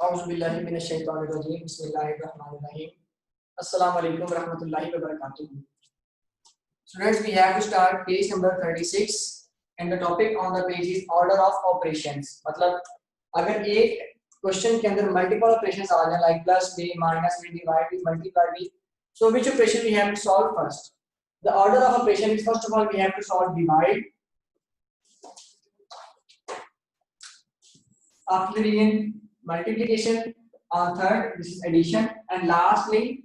औज़ुबिल्लाहि मिनश्शैतानिर्रजीम बिस्मिल्लाहिर्रहमानिर्रहीम अस्सलामु अलैकुम रहमतुल्लाहि व बरकातुहू. Students, we have to start page number 36 and the topic on the page is order of operations. मतलब अगर एक क्वेश्चन के अंदर मल्टीपल ऑपरेशंस आ जाए like plus b minus b divide b multiply b, so which operation we have to solve first? The order of operation is, first of all we have to solve divide, after division multiplication, on third this is addition, and lastly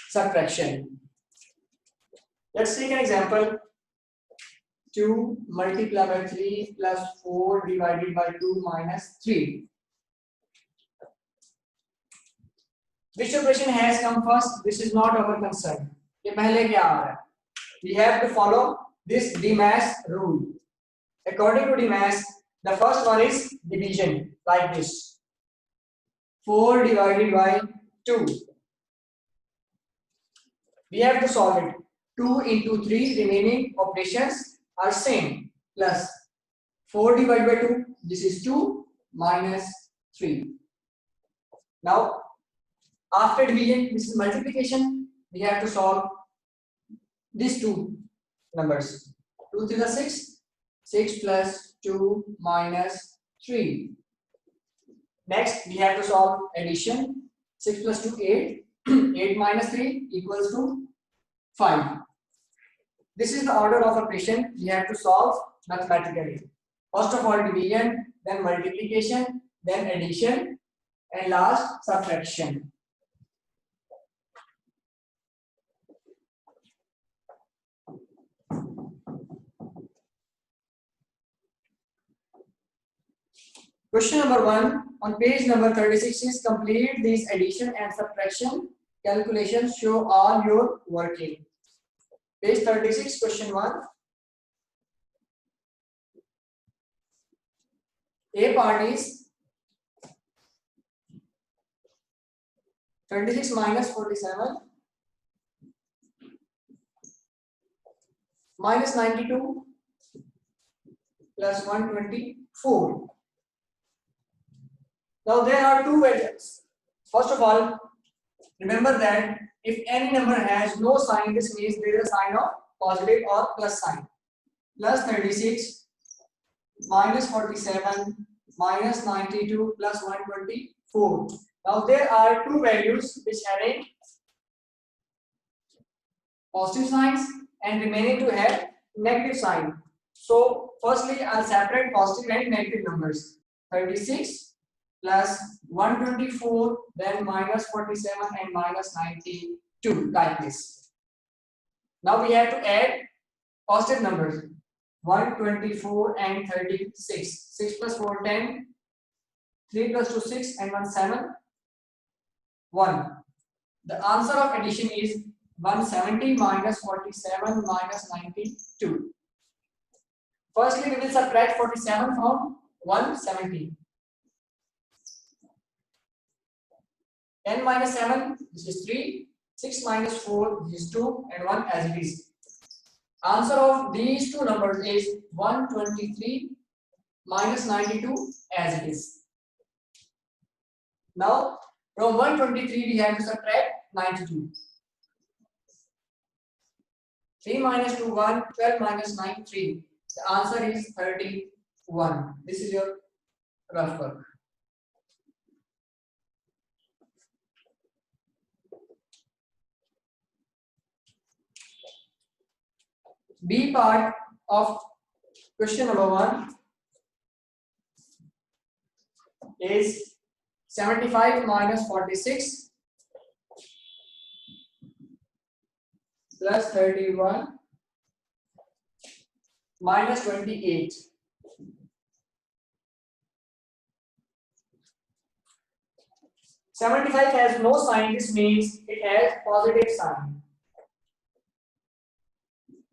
subtraction. Let's take an example. 2 multiplied by 3 plus 4 divided by 2 minus 3. Which operation has come first? This is not our concern. ये पहले क्या आ रहा है? We have to follow this DMAS rule. According to DMAS, the first one is division, like this. 4 divided by 2. We have to solve it. 2 into 3 remaining operations are same, plus 4 divided by 2, this is 2 minus 3. Now after division, this is multiplication, we have to solve these two numbers. 2 3 is 6, 6 plus 2 minus 3. Next we have to solve addition. 6 plus 2 8, 8 minus 3 equals to 5. This is the order of operation we have to solve mathematically. First of all division, then multiplication, then addition, and last subtraction. Question number 1 on page number 36 is complete these addition and subtraction calculations, show all your working. Page 36, question 1. A part is 36 minus 47 minus 92 plus 124. Now there are two values. First of all, remember that if any number has no sign, this means there is a sign of positive or plus sign. Plus 36 minus 47 minus 92 plus 124. Now there are two values which having positive signs and remaining to have negative sign. So firstly I'll separate positive and negative numbers. 36 plus 124, then minus 47 and minus 92, like this. Now we have to add positive numbers. 124 and 36. 6 plus 4 10. 3 plus 2 6 and 1 7. 1. The answer of addition is 170 minus 47 minus 92. Firstly we will subtract 47 from 170. 10 minus 7, this is 3. 6 minus 4, this is 2, and 1 as it is. Answer of these two numbers is 123 minus 92 as it is. Now from 123 we have to subtract 92. 3 minus 2 1, 12 minus 9 3. The answer is 31. This is your rough work. B part of question number 1 is 75 minus 46 plus 31 minus 28. $75 has no sign, this means it has positive sign.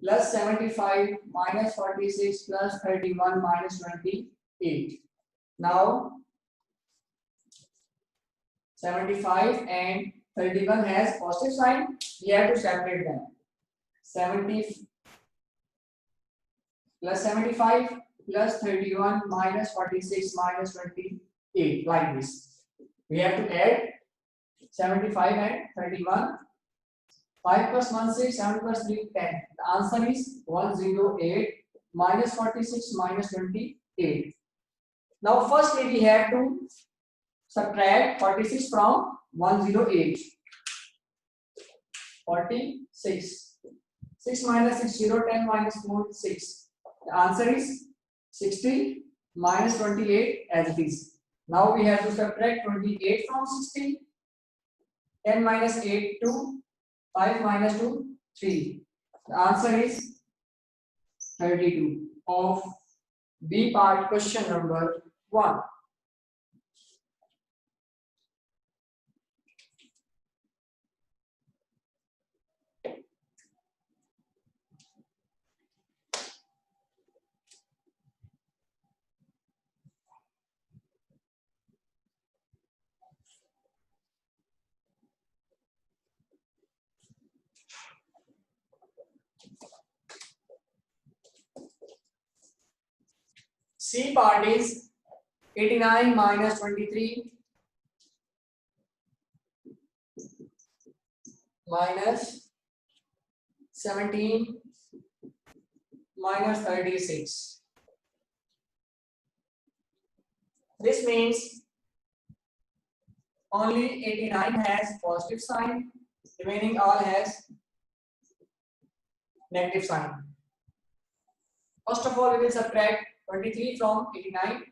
Plus 75 minus 46 plus 31 minus 28. Now 75 and 31 has positive sign, we have to separate them. 70 plus 75 plus 31 minus 46 minus 28. 8 like this. We have to add 75 and 31. 5 plus 1 6, 7 plus 3 10. The answer is 108 minus 46 minus 28. Now firstly we have to subtract 46 from 108. 46. 6 minus 6 0, 10 minus 4 6. The answer is 60 minus 28 as it is. Now we have to subtract 28 from 60. 10 minus 8 2. 5 minus 2 3. The answer is 32 of B part question number 1. C part is 89 minus 23 minus 17 minus 36. This means only 89 has positive sign, remaining all has negative sign. First of all, we will subtract 23 from 89.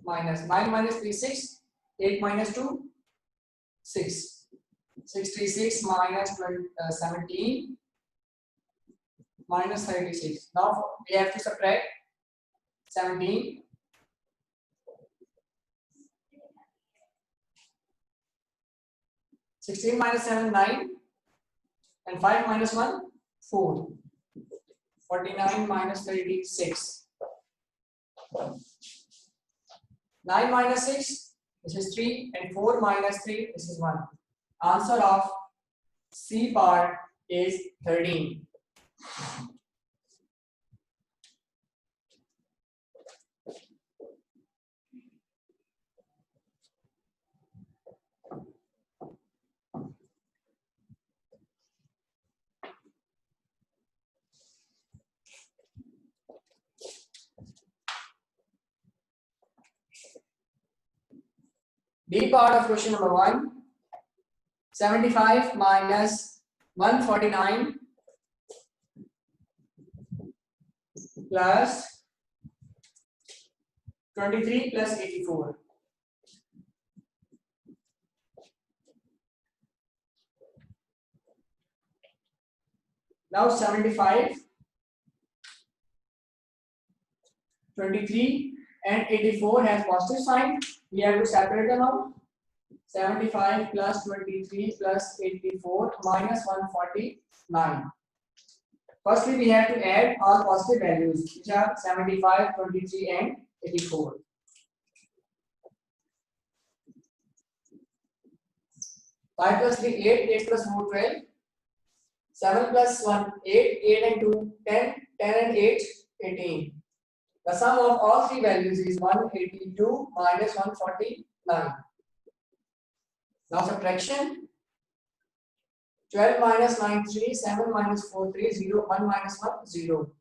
Minus 9 minus 3 6, 8 minus 2 6, 66 minus 17 minus 36. Now we have to subtract 17. 16 minus 7 9 and 5 minus 1 4. 49 minus 36. 9 minus 6, this is 3, and 4 minus 3, this is 1. Answer of C part is 13. B part of question number 1. 75 minus 149 plus 23 plus 84. Now 75, 23 and 84 has positive sign. We have to separate them out. 75 plus 23 plus 84 minus 149. Firstly, we have to add all positive values, which are 75, 23 and 84. Five plus 3 8, 8 plus 4 12, 7 plus 1 8, 8 and 2 10, 10 and 8 18. The sum of all three values is 182 minus 149. Now subtraction. 12 minus 9 3, 7 minus 4 3, 0, 1 minus 1 0.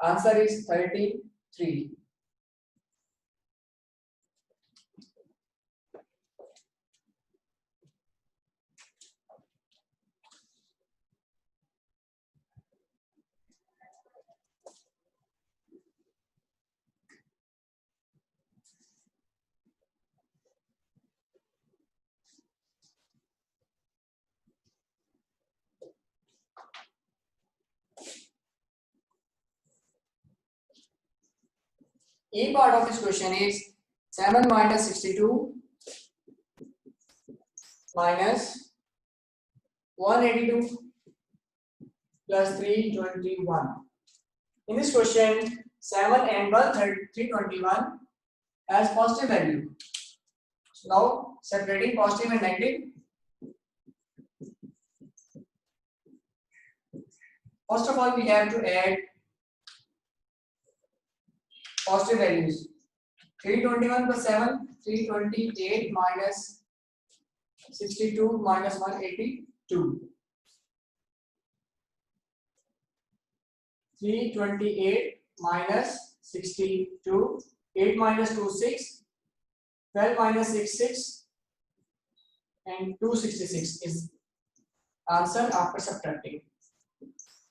Answer is 33. E part of this question is 7 minus 62 minus 182 plus 321. In this question, 7 and 321 has positive value. So now separating positive and negative. First of all, we have to add positive values. 321 plus 7, 328 minus 62 minus 182. 328 minus 62, 8 minus 2, 6, 12 minus 6, 6, and 266 is answer after subtracting.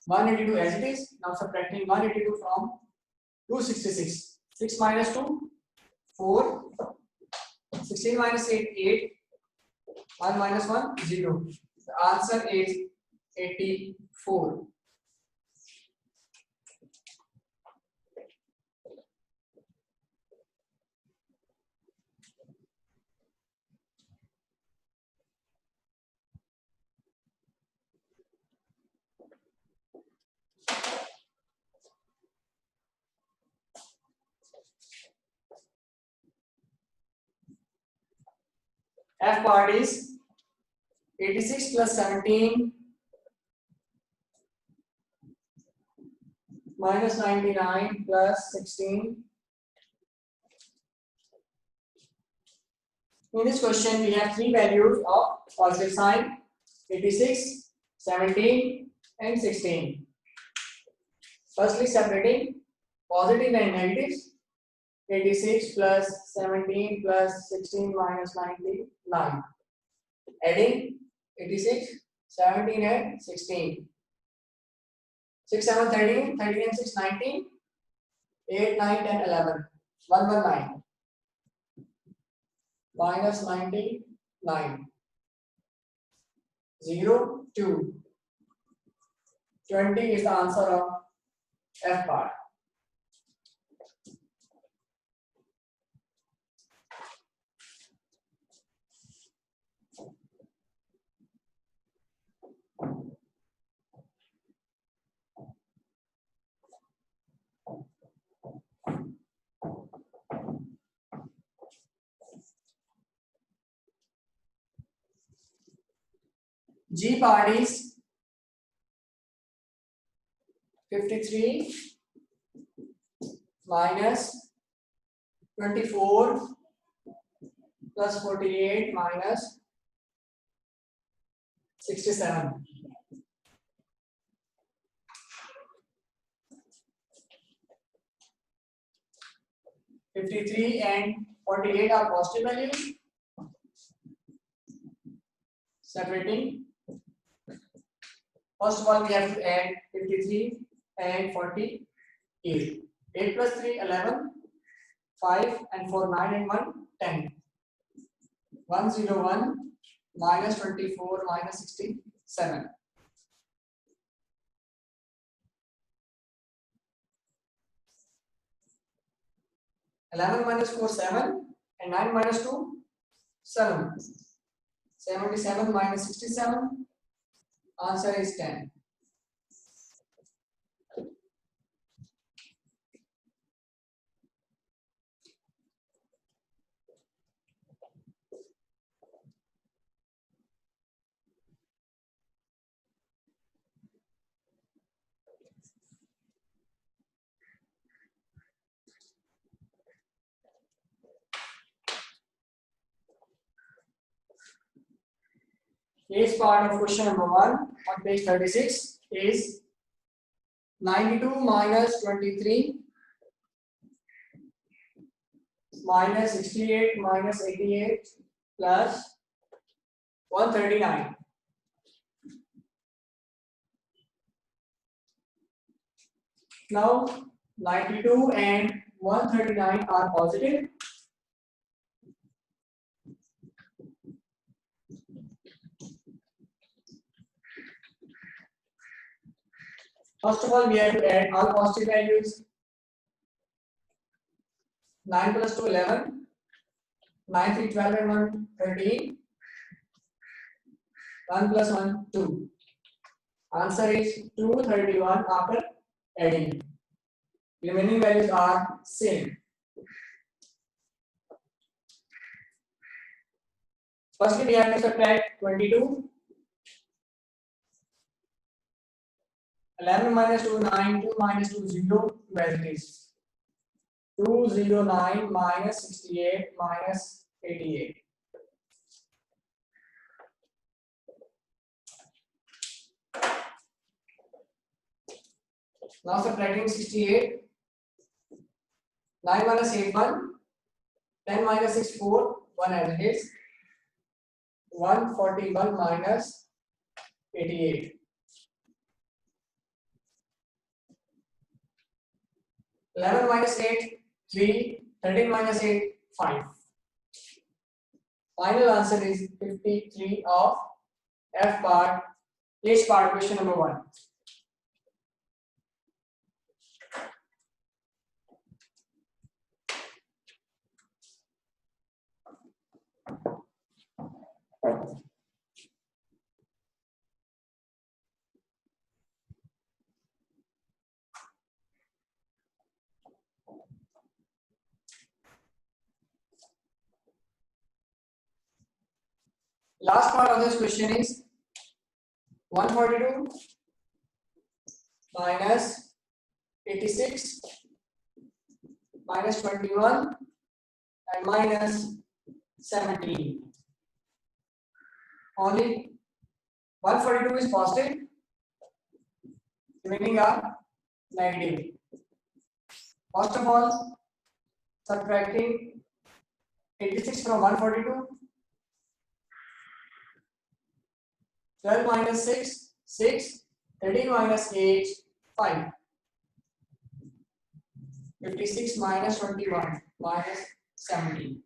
182 as it is, now subtracting 182 from 266. 6 minus 2, 4, 16 minus 8, 8, 1 minus 1, 0. The answer is 84. F part is 86 plus 17 minus 99 plus 16. In this question, we have three values of positive sign: 86, 17, and 16. Firstly, separating positive and negatives. 86 plus 17 plus 16 minus 99. Adding 86, 17 and 16. 6, 7, 13, 13 and 6, 19. 8, 9, 10, 11. 119. Minus 99. 0, 2. 20 is the answer of F part. G part is 53 minus 24 plus 48 minus 67. 53 and 48 are positive values. Separating. First of all, we have to add 53 and 48. 8 plus 3, 11. 5 and 4, 9 and 1, 10. 101 minus 24 minus 67. 11 minus 4, 7, and 9 minus 2, 7. 77 minus 67, answer is 10. This part of question number 1 on page 36 is 92 minus 23 minus 68 minus 88 plus 139. Now 92 and 139 are positive. First of all, we have to add all positive values. 9 plus 2, 11. 9, 3, 12 and 1, 13. 1 plus 1, 2. Answer is 231 after adding. Remaining values are same. Firstly, we have to subtract 22. 11 minus 2, 9, 2 minus 2, 0, 2 as it is. 209 minus 68 minus 88. Now subtracting 68. 9 minus 8, 1. 10 minus 6, 4. 1 as it is. 141 minus 88. 11 minus 8, 3. 13 minus 8, 5. Final answer is 53 of F part, H part, question number 1. Last part of this question is 142 minus 86 minus 21 and minus 17. Only 142 is positive, remaining are negative. First of all, subtracting 86 from 142. 12 minus 6, 6. 13 minus 8, 5. 56 minus 21, minus 17.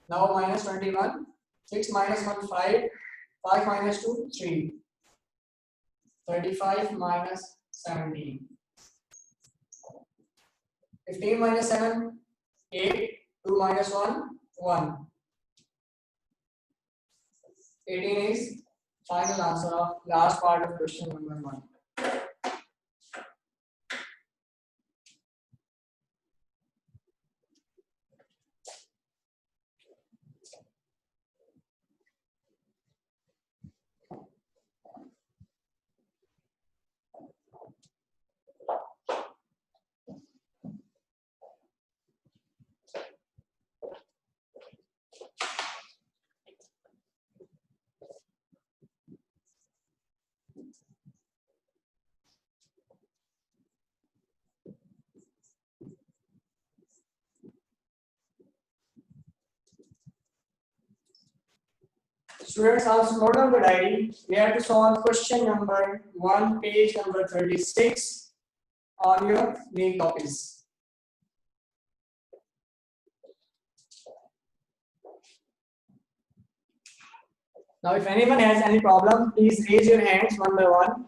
Now minus 21. 6 minus 1, 5. 5 minus 2, 3. 35 minus 17. 15 minus 7, 8. 2 minus 1, 1. 18 is final answer of last part of question number 1. Students, also note down the diary. We have to solve question number 1, page number 36 on your main copies. Now, if anyone has any problem, please raise your hands one by one.